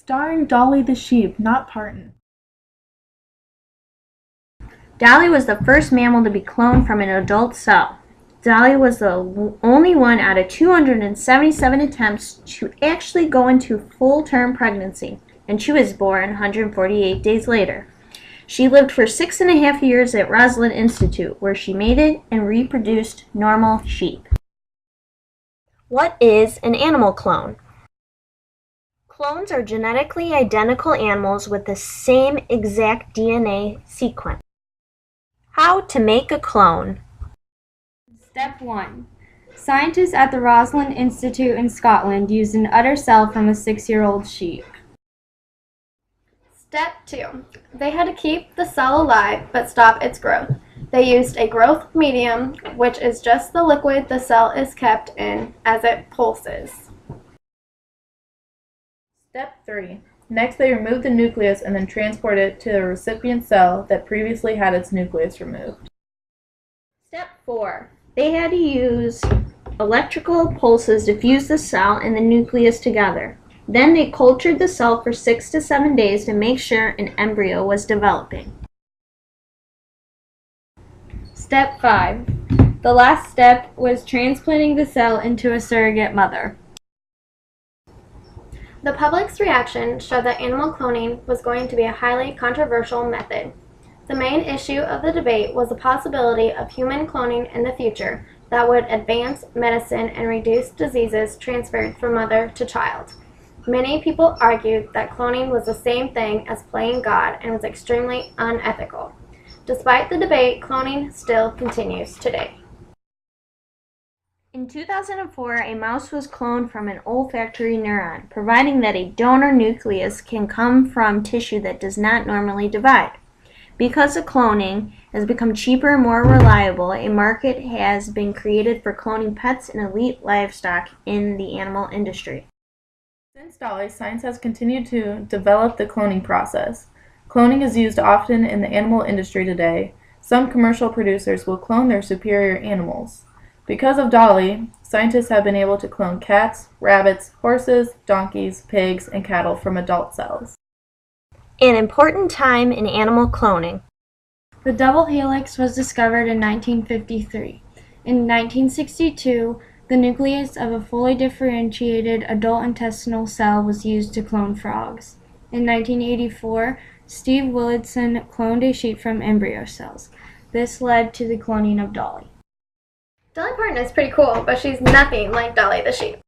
Starring Dolly the sheep, not Parton. Dolly was the first mammal to be cloned from an adult cell. Dolly was the only one out of 277 attempts to actually go into full-term pregnancy, and she was born 148 days later. She lived for 6.5 years at Roslin Institute, where she mated and reproduced normal sheep. What is an animal clone? Clones are genetically identical animals with the same exact DNA sequence. How to make a clone. Step 1. Scientists at the Roslin Institute in Scotland used an udder cell from a 6-year-old sheep. Step 2. They had to keep the cell alive but stop its growth. They used a growth medium, which is just the liquid the cell is kept in as it pulses. Step 3. Next, they remove the nucleus and then transport it to the recipient cell that previously had its nucleus removed. Step 4. They had to use electrical pulses to fuse the cell and the nucleus together. Then they cultured the cell for 6 to 7 days to make sure an embryo was developing. Step 5. The last step was transplanting the cell into a surrogate mother. The public's reaction showed that animal cloning was going to be a highly controversial method. The main issue of the debate was the possibility of human cloning in the future that would advance medicine and reduce diseases transferred from mother to child. Many people argued that cloning was the same thing as playing God and was extremely unethical. Despite the debate, cloning still continues today. In 2004, a mouse was cloned from an olfactory neuron, providing that a donor nucleus can come from tissue that does not normally divide. Because the cloning has become cheaper and more reliable, a market has been created for cloning pets and elite livestock in the animal industry. Since Dolly, science has continued to develop the cloning process. Cloning is used often in the animal industry today. Some commercial producers will clone their superior animals. Because of Dolly, scientists have been able to clone cats, rabbits, horses, donkeys, pigs, and cattle from adult cells. An important time in animal cloning. The double helix was discovered in 1953. In 1962, the nucleus of a fully differentiated adult intestinal cell was used to clone frogs. In 1984, Steve Willitson cloned a sheep from embryo cells. This led to the cloning of Dolly. Dolly Parton is pretty cool, but she's nothing like Dolly the sheep.